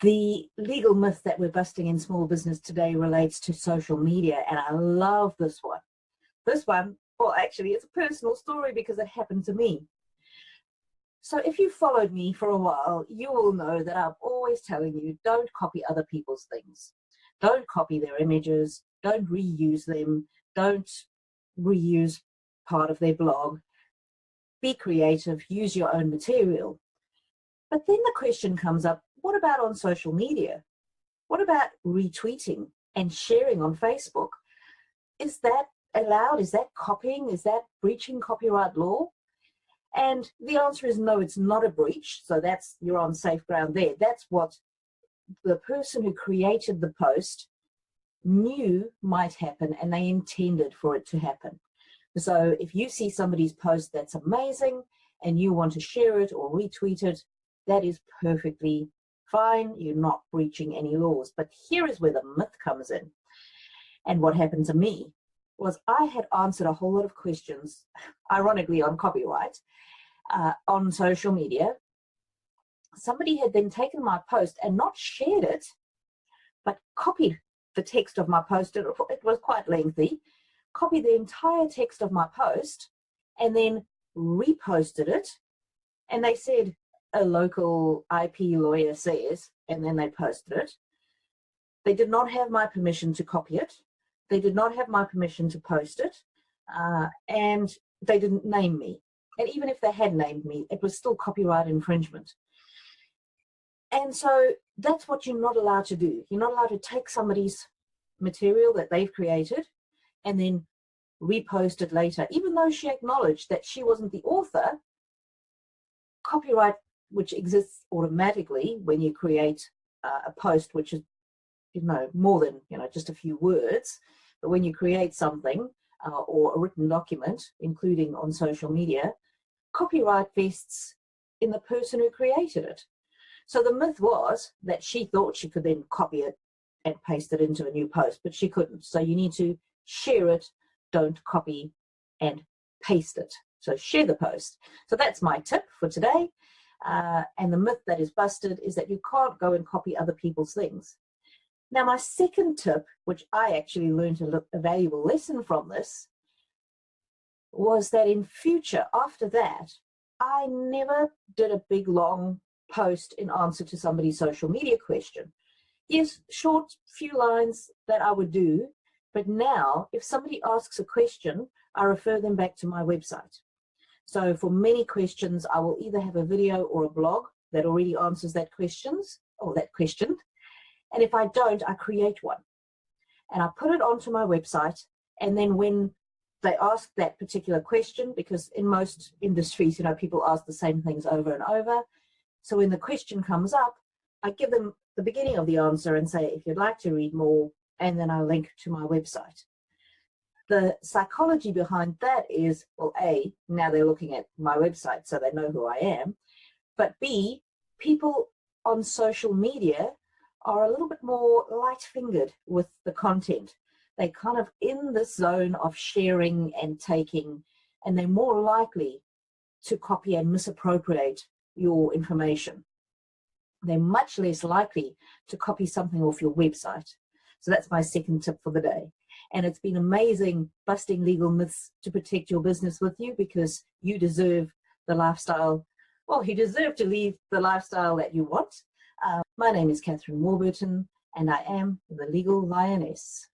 The legal myth that we're busting in small business today relates to social media, and I love this one. This one, well, actually, it's a personal story because it happened to me. So if you followed me for a while, you will know that I'm always telling you, don't copy other people's things. Don't copy their images, don't reuse them, don't reuse part of their blog. Be creative, use your own material. But then the question comes up, what about on social media? What about retweeting and sharing on Facebook? Is that allowed? Is that copying? Is that breaching copyright law? And the answer is no, it's not a breach. So you're on safe ground there. That's what the person who created the post knew might happen, and they intended for it to happen. So if you see somebody's post that's amazing and you want to share it or retweet it, that is perfectly fine. You're not breaching any laws. But here is where the myth comes in. And what happened to me was I had answered a whole lot of questions, ironically on copyright, on social media. Somebody had then taken my post and not shared it, but copied the text of my post. It was quite lengthy. Copied the entire text of my post and then reposted it. And they said, a local IP lawyer says, and then they posted it. They did not have my permission to copy it. They did not have my permission to post it. And they didn't name me. And even if they had named me, it was still copyright infringement. And so that's what you're not allowed to do. You're not allowed to take somebody's material that they've created and then repost it later. Even though she acknowledged that she wasn't the author, copyright, which exists automatically when you create a post, which is, more than, just a few words, but when you create something or a written document, including on social media, copyright vests in the person who created it. So the myth was that she thought she could then copy it and paste it into a new post, but she couldn't. So you need to share it, don't copy and paste it. So share the post. So that's my tip for today. And the myth that is busted is that you can't go and copy other people's things. Now, my second tip, which I actually learned a valuable lesson from this, was that in future, after that, I never did a big, long post in answer to somebody's social media question. Yes, short few lines that I would do, but now if somebody asks a question, I refer them back to my website. So for many questions, I will either have a video or a blog that already answers that question. And if I don't, I create one. And I put it onto my website. And then when they ask that particular question, because in most industries, people ask the same things over and over. So when the question comes up, I give them the beginning of the answer and say, if you'd like to read more, and then I link to my website. The psychology behind that is, well, A, now they're looking at my website, so they know who I am. But B, people on social media are a little bit more light-fingered with the content. They're kind of in this zone of sharing and taking, and they're more likely to copy and misappropriate your information. They're much less likely to copy something off your website. So that's my second tip for the day. And it's been amazing busting legal myths to protect your business with you, because you deserve the lifestyle. Well, you deserve to live the lifestyle that you want. My name is Cathryn Warburton, and I am the Legal Lioness.